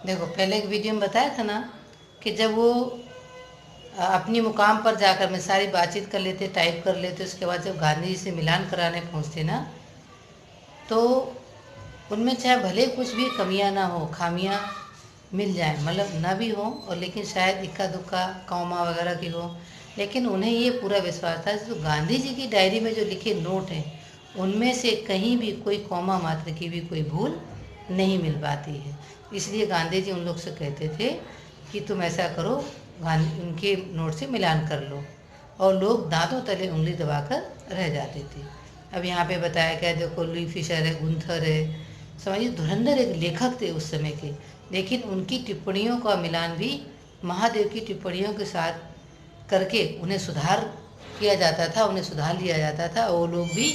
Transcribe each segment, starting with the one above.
देखो, पहले एक वीडियो में बताया था ना कि जब वो अपनी मुकाम पर जाकर में सारी बातचीत कर लेते, टाइप कर लेते, उसके बाद जब गांधी जी से मिलान कराने पहुंचते ना, तो उनमें चाहे भले कुछ भी कमियां ना हो, खामियां मिल जाए, मतलब ना भी हो, और लेकिन शायद इक्का दुक्का कौमा वगैरह की हो, लेकिन उन्हें ये पूरा विश्वास था जो गांधी जी की डायरी में जो लिखे नोट हैं उनमें से कहीं भी कोई कौमा मात्र की भी कोई भूल नहीं मिल पाती है। इसलिए गांधी जी उन लोग से कहते थे कि तुम ऐसा करो, उनके नोट से मिलान कर लो, और लोग दांतों तले उंगली दबाकर रह जाते थे। अब यहाँ पे बताया गया, देखो लुई फिशर है, गुंथर है, समझिए धुरंधर एक लेखक थे उस समय के, लेकिन उनकी टिप्पणियों का मिलान भी महादेव की टिप्पणियों के साथ करके उन्हें सुधार किया जाता था, उन्हें सुधार लिया जाता था, और वो लोग भी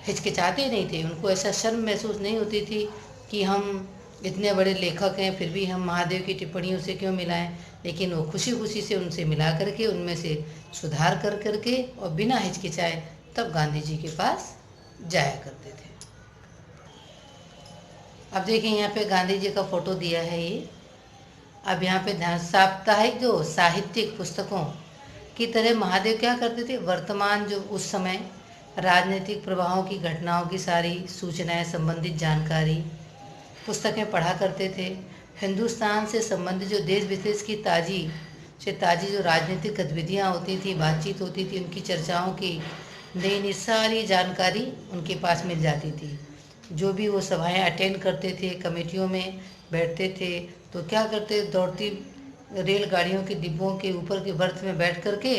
हिचकिचाते नहीं थे। उनको ऐसा शर्म महसूस नहीं होती थी कि हम इतने बड़े लेखक हैं फिर भी हम महादेव की टिप्पणियों से क्यों मिलाएं, लेकिन वो खुशी खुशी से उनसे मिला करके उनमें से सुधार कर करके और बिना हिचकिचाए तब गांधी जी के पास जाया करते थे। अब देखिए यहाँ पे गांधी जी का फोटो दिया है ये। अब यहाँ पे ध्यान, साप्ताहिक जो साहित्यिक पुस्तकों की तरह महादेव क्या करते थे, वर्तमान जो उस समय राजनीतिक प्रभावों की घटनाओं की सारी सूचनाएं संबंधित जानकारी पुस्तकें पढ़ा करते थे। हिंदुस्तान से संबंधित जो देश विदेश की ताज़ी जो राजनीतिक गतिविधियाँ होती थी, बातचीत होती थी, उनकी चर्चाओं की नई नई सारी जानकारी उनके पास मिल जाती थी। जो भी वो सभाएं अटेंड करते थे, कमेटियों में बैठते थे, तो क्या करते, दौड़ती रेलगाड़ियों के डिब्बों के ऊपर के बर्थ में बैठ करके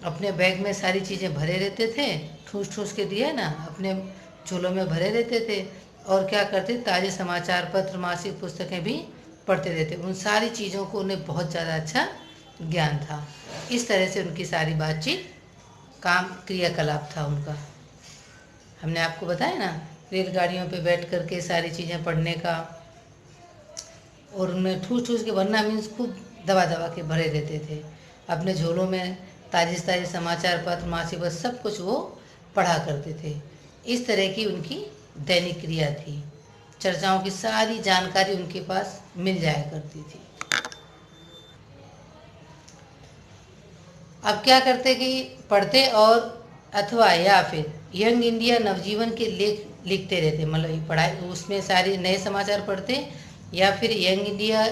अपने बैग में सारी चीज़ें भरे रहते थे, ठूस ठूस के दिए ना, अपने झोलों में भरे रहते थे, और क्या करते, ताज़े समाचार पत्र, मासिक पुस्तकें भी पढ़ते रहते। उन सारी चीज़ों को उन्हें बहुत ज़्यादा अच्छा ज्ञान था। इस तरह से उनकी सारी बातचीत, काम, क्रियाकलाप था उनका। हमने आपको बताया ना, रेलगाड़ियों पे बैठ करके सारी चीज़ें पढ़ने का, और उनमें ठूस ठूस के भरना मीन्स खूब दबा दबा के भरे रहते थे अपने झोलों में। ताज़े ताज़े समाचार पत्र, मासिक पत्र, सब कुछ वो पढ़ा करते थे। इस तरह की उनकी दैनिक क्रिया थी। चर्चाओं की सारी जानकारी उनके पास मिल जाया करती थी। अब क्या करते कि पढ़ते, और अथवा या फिर यंग इंडिया नवजीवन के लेख लिखते रहते, मतलब पढ़ाई उसमें सारे नए समाचार पढ़ते, या फिर यंग इंडिया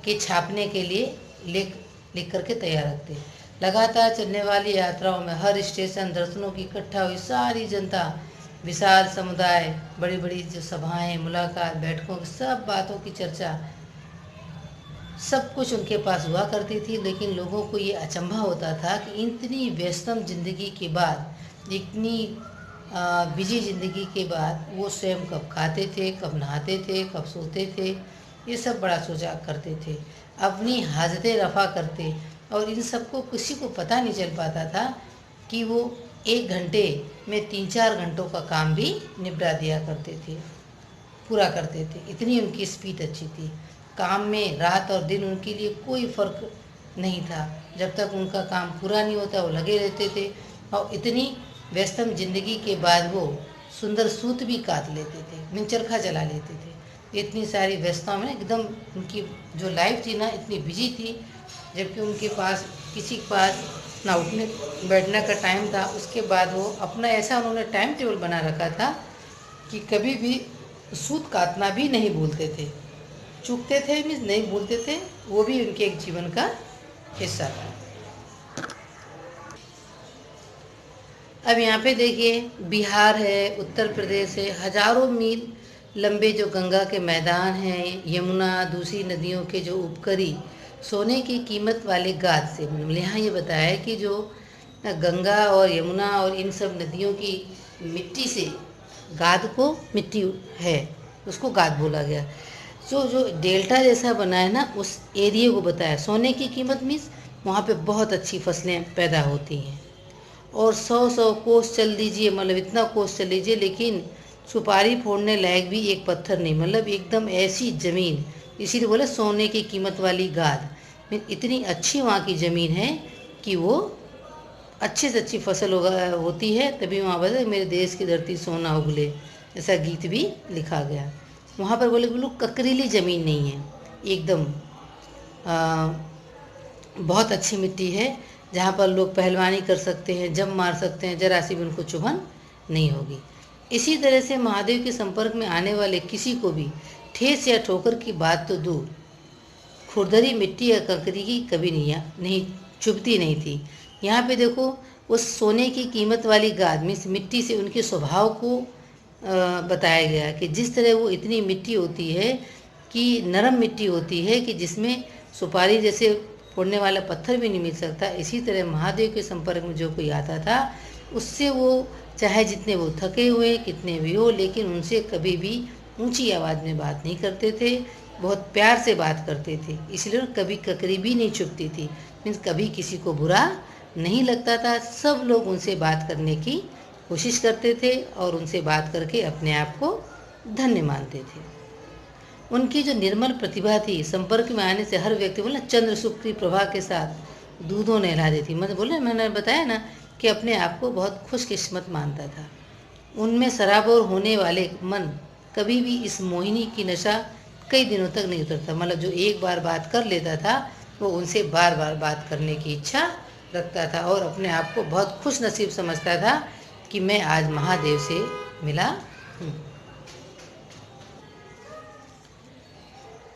के छापने के लिए लेख लिख करके तैयार रखते। लगातार चलने वाली यात्राओं में हर स्टेशन दर्शनों की इकट्ठा हुई सारी जनता, विशाल समुदाय, बड़ी बड़ी जो सभाएं, मुलाकात, बैठकों, सब बातों की चर्चा, सब कुछ उनके पास हुआ करती थी। लेकिन लोगों को ये अचंभा होता था कि इतनी व्यस्तम जिंदगी के बाद, इतनी बिजी ज़िंदगी के बाद वो स्वयं कब खाते थे, कब नहाते थे, कब सोते थे, ये सब बड़ा सोचा करते थे। अपनी हाजतें रफ़ा करते, और इन सबको किसी को पता नहीं चल पाता था कि वो 1 घंटे में 3-4 घंटों का काम भी निपटा दिया करते थे, पूरा करते थे। इतनी उनकी स्पीड अच्छी थी। काम में रात और दिन उनके लिए कोई फ़र्क नहीं था। जब तक उनका काम पूरा नहीं होता वो लगे रहते थे, और इतनी व्यस्तम जिंदगी के बाद वो सुंदर सूत भी काट लेते थे, मिंचरखा चला लेते थे। इतनी सारी व्यस्तता में एकदम उनकी जो लाइफ थी ना, इतनी बिजी थी, जबकि उनके पास किसी के पास ना उठने बैठने का टाइम था। उसके बाद वो अपना ऐसा उन्होंने टाइम टेबल बना रखा था कि कभी भी सूत काटना भी नहीं भूलते थे। चूकते थे मीन्स नहीं भूलते थे, वो भी उनके एक जीवन का हिस्सा था। अब यहाँ पे देखिए, बिहार है, उत्तर प्रदेश है, हजारों मील लंबे जो गंगा के मैदान हैं, यमुना, दूसरी नदियों के जो उपकरी सोने की कीमत वाले गाद से, मतलब यहाँ ये बताया है कि जो गंगा और यमुना और इन सब नदियों की मिट्टी से, गाद को मिट्टी है उसको गाद बोला गया, जो डेल्टा जैसा बना है ना, उस एरिया को बताया। सोने की कीमत मीन्स वहाँ पे बहुत अच्छी फसलें पैदा होती हैं, और 100 कोस चल दीजिए, मतलब इतना कोस चल लीजिए, लेकिन सुपारी फोड़ने लायक भी एक पत्थर नहीं, मतलब एकदम ऐसी ज़मीन। इसीलिए बोले सोने की कीमत वाली गाद, इतनी अच्छी वहाँ की ज़मीन है कि वो अच्छी से अच्छी फसल होती है। तभी वहाँ पर मेरे देश की धरती सोना उगले, ऐसा गीत भी लिखा गया। वहाँ पर बोले बिल्कुल ककरीली ज़मीन नहीं है, एकदम बहुत अच्छी मिट्टी है, जहाँ पर लोग पहलवानी कर सकते हैं, जंप मार सकते हैं, जरा सी भी उनको चुभन नहीं होगी। इसी तरह से महादेव के संपर्क में आने वाले किसी को भी ठेस या ठोकर की बात तो दूर, खुरदरी मिट्टी या कंकरी की कभी नहीं चुभती नहीं थी। यहाँ पे देखो, उस सोने की कीमत वाली गाद मीन्स मिट्टी से उनके स्वभाव को बताया गया कि जिस तरह वो इतनी मिट्टी होती है कि नरम मिट्टी होती है कि जिसमें सुपारी जैसे फोड़ने वाला पत्थर भी नहीं मिल सकता। इसी तरह महादेव के संपर्क में जो कोई आता था, उससे वो चाहे जितने वो थके हुए कितने भी हो, लेकिन उनसे कभी भी ऊंची आवाज़ में बात नहीं करते थे, बहुत प्यार से बात करते थे। इसलिए कभी ककरी भी नहीं चुभती थी, मीन्स कभी किसी को बुरा नहीं लगता था। सब लोग उनसे बात करने की कोशिश करते थे और उनसे बात करके अपने आप को धन्य मानते थे। उनकी जो निर्मल प्रतिभा थी, संपर्क में आने से हर व्यक्ति बोला चंद्र सुख की प्रभा के साथ दूधों नहला देती। मतलब बोले, मैंने बताया ना कि अपने आप को बहुत खुशकिस्मत मानता था। उनमें सराबोर होने वाले मन कभी भी इस मोहिनी की नशा कई दिनों तक नहीं उतरता। मतलब जो एक बार बात कर लेता था, वो उनसे बार बार बात करने की इच्छा रखता था और अपने आप को बहुत खुश नसीब समझता था कि मैं आज महादेव से मिला हूँ।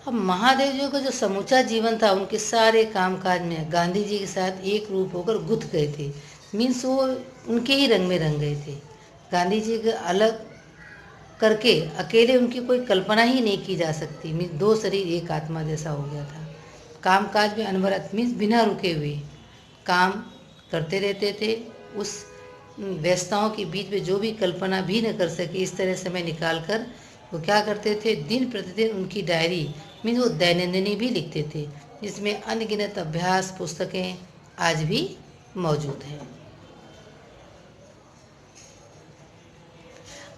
अब महादेव जी का जो समूचा जीवन था, उनके सारे कामकाज में गांधी जी के साथ एक रूप होकर गुथ गए थे। मीन्स वो उनके ही रंग में रंग गए थे। गांधी जी के अलग करके अकेले उनकी कोई कल्पना ही नहीं की जा सकती। मीन्स दो शरीर एक आत्मा जैसा हो गया था। कामकाज में अनवरत मीन्स बिना रुके हुए काम करते रहते थे। उस व्यस्तताओं के बीच में जो भी कल्पना भी न कर सके, इस तरह समय निकाल कर वो क्या करते थे, दिन प्रतिदिन उनकी डायरी मीन्स वो दैनंदिनी भी लिखते थे, जिसमें अनगिनत अभ्यास पुस्तकें आज भी मौजूद हैं।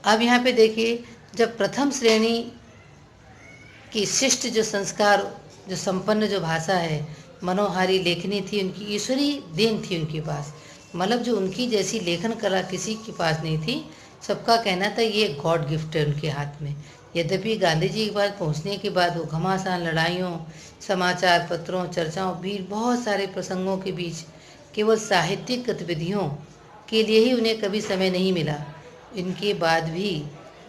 अब यहाँ पे देखिए, जब प्रथम श्रेणी की शिष्ट जो संस्कार जो संपन्न जो भाषा है, मनोहारी लेखनी थी, उनकी ईश्वरी देन थी उनके पास। मतलब जो उनकी जैसी लेखन कला किसी के पास नहीं थी। सबका कहना था ये गॉड गिफ्ट है उनके हाथ में। यद्यपि गांधी जी के पास पहुंचने के बाद वो घमासान लड़ाइयों, समाचार पत्रों, चर्चाओं, भीड़, बहुत सारे प्रसंगों के बीच केवल साहित्यिक गतिविधियों के लिए ही उन्हें कभी समय नहीं मिला। इनके बाद भी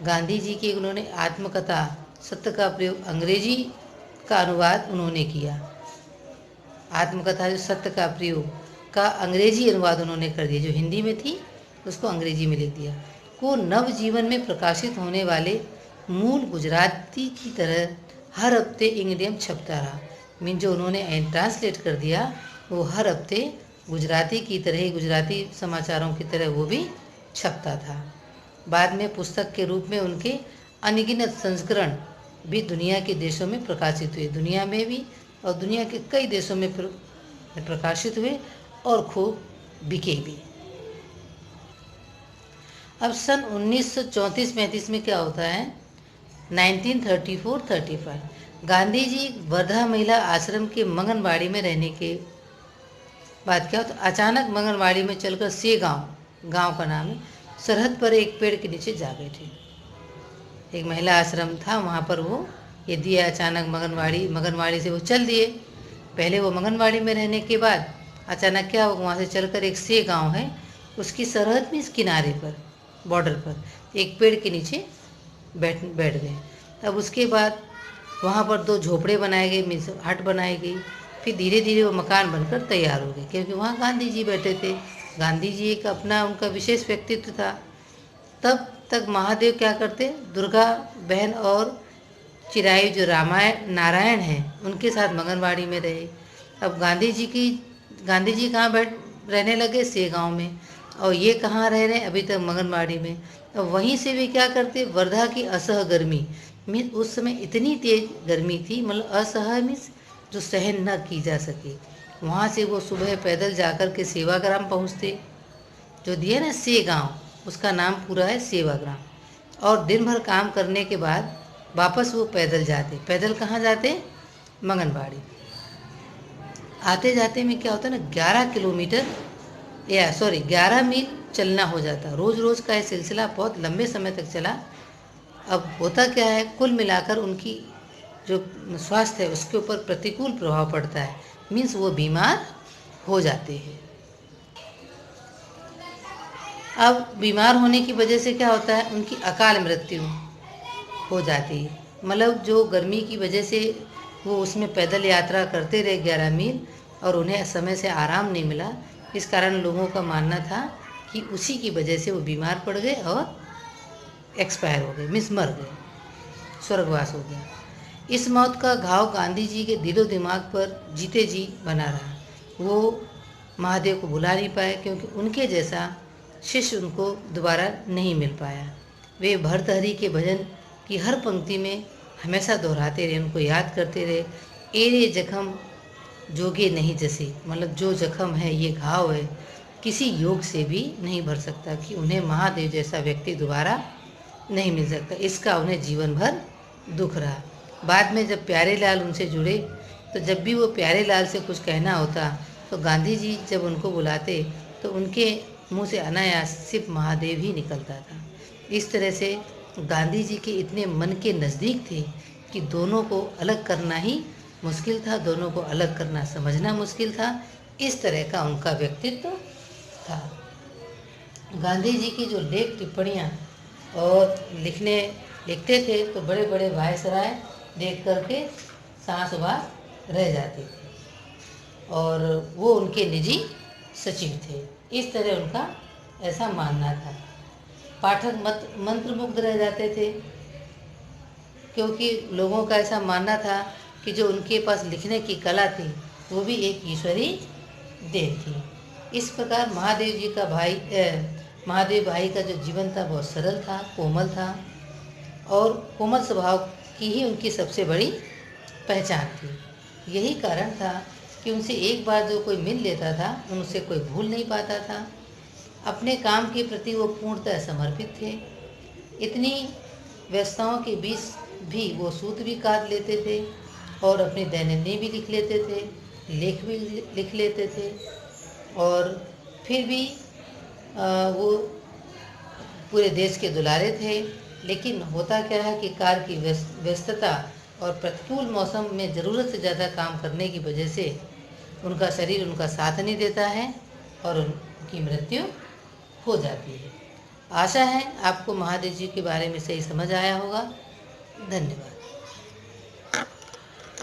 गांधी जी की उन्होंने आत्मकथा सत्य का प्रयोग, अंग्रेजी का अनुवाद उन्होंने किया। आत्मकथा जो सत्य का प्रयोग का अंग्रेजी अनुवाद उन्होंने कर दिया, जो हिंदी में थी उसको अंग्रेजी में लिख दिया। को नवजीवन में प्रकाशित होने वाले मूल गुजराती की तरह हर हफ्ते इंग्लिश छपता रहा। मीन जो उन्होंने ट्रांसलेट कर दिया, वो हर हफ्ते गुजराती की तरह ही, गुजराती समाचारों की तरह वो भी छपता था। बाद में पुस्तक के रूप में उनके अनगिनत संस्करण भी दुनिया के देशों में प्रकाशित हुए। दुनिया में भी और दुनिया के कई देशों में प्रकाशित हुए और खूब बिके भी। अब सन 1934-35 में क्या होता है, 1934-35 गांधी जी वर्धा महिला आश्रम के मंगनवाड़ी में रहने के बाद क्या होता, अचानक मंगनवाड़ी में चलकर से गांव का नाम है, सरहद पर एक पेड़ के नीचे जा बैठे। एक महिला आश्रम था, वहाँ पर वो ये दिया। अचानक मंगनवाड़ी से वो चल दिए। पहले वो मंगनवाड़ी में रहने के बाद अचानक क्या हो, वहाँ से चलकर एक से गांव है, उसकी सरहद में इस किनारे पर बॉर्डर पर एक पेड़ के नीचे बैठ गए। तब उसके बाद वहाँ पर 2 झोपड़े बनाए गए, मीन्स हट बनाई गई। फिर धीरे धीरे वो मकान बनकर तैयार हो गए, क्योंकि वहाँ गांधी जी बैठे थे। गांधी जी एक अपना उनका विशेष व्यक्तित्व था। तब तक महादेव क्या करते, दुर्गा बहन और चिरायु जो नारायण हैं, उनके साथ मंगनवाड़ी में रहे। अब गांधी जी कहाँ रहने लगे, से गाँव में, और ये कहाँ रह रहे हैं अभी तक, मंगनवाड़ी में। अब वहीं से भी क्या करते, वर्धा की असह गर्मी में, उस समय इतनी तेज गर्मी थी, मतलब असह मीन्स जो सहन न की जा सके, वहाँ से वो सुबह पैदल जाकर के सेवाग्राम पहुँचते, जो दिया ना से गाँव, उसका नाम पूरा है सेवाग्राम। और दिन भर काम करने के बाद वापस वो पैदल जाते। पैदल कहाँ जाते, मंगनवाड़ी। आते जाते में क्या होता है ना, 11 मील चलना हो जाता। रोज़ रोज़ का ये सिलसिला बहुत लंबे समय तक चला। अब होता क्या है, कुल मिलाकर उनकी जो स्वास्थ्य है उसके ऊपर प्रतिकूल प्रभाव पड़ता है, मीन्स वो बीमार हो जाते हैं। अब बीमार होने की वजह से क्या होता है, उनकी अकाल मृत्यु हो जाती है। मतलब जो गर्मी की वजह से वो उसमें पैदल यात्रा करते रहे 11 मील और उन्हें समय से आराम नहीं मिला, इस कारण लोगों का मानना था कि उसी की वजह से वो बीमार पड़ गए और एक्सपायर हो गए, मीन्स मर गए, स्वर्गवास हो गया। इस मौत का घाव गांधी जी के दिलो दिमाग पर जीते जी बना रहा। वो महादेव को भुला नहीं पाए क्योंकि उनके जैसा शिष्य उनको दोबारा नहीं मिल पाया। वे भर्तहरि के भजन की हर पंक्ति में हमेशा दोहराते रहे, उनको याद करते रहे, एरे जख्म जोगे नहीं जसे, मतलब जो जख्म है, ये घाव है, किसी योग से भी नहीं भर सकता, कि उन्हें महादेव जैसा व्यक्ति दोबारा नहीं मिल सकता। इसका उन्हें जीवन भर दुख रहा। बाद में जब प्यारेलाल उनसे जुड़े तो जब भी वो प्यारेलाल से कुछ कहना होता तो गांधी जी जब उनको बुलाते तो उनके मुंह से अनायास सिर्फ महादेव ही निकलता था। इस तरह से गांधी जी के इतने मन के नज़दीक थे कि दोनों को अलग करना ही मुश्किल था, दोनों को अलग करना समझना मुश्किल था। इस तरह का उनका व्यक्तित्व था। गांधी जी की जो लेख टिप्पणियाँ और लिखते थे तो बड़े बड़े वायसराय देख करके सांस बार रह जाते थे और वो उनके निजी सचिव थे। इस तरह उनका ऐसा मानना था। पाठक मंत्रमुग्ध रह जाते थे क्योंकि लोगों का ऐसा मानना था कि जो उनके पास लिखने की कला थी वो भी एक ईश्वरी देन थी। इस प्रकार महादेव भाई का जो जीवन था बहुत सरल था, कोमल था और कोमल स्वभाव की ही उनकी सबसे बड़ी पहचान थी। यही कारण था कि उनसे एक बार जो कोई मिल लेता था उनसे कोई भूल नहीं पाता था। अपने काम के प्रति वो पूर्णतः समर्पित थे। इतनी व्यस्तताओं के बीच भी वो सूत्र भी काट लेते थे और अपनी दैनिक भी लिख लेते थे, लेख भी लिख लेते थे और फिर भी वो पूरे देश के दुलारे थे। लेकिन होता क्या है कि कार्य की व्यस्तता और प्रतिकूल मौसम में ज़रूरत से ज़्यादा काम करने की वजह से उनका शरीर उनका साथ नहीं देता है और उनकी मृत्यु हो जाती है। आशा है आपको महादेव जी के बारे में सही समझ आया होगा। धन्यवाद।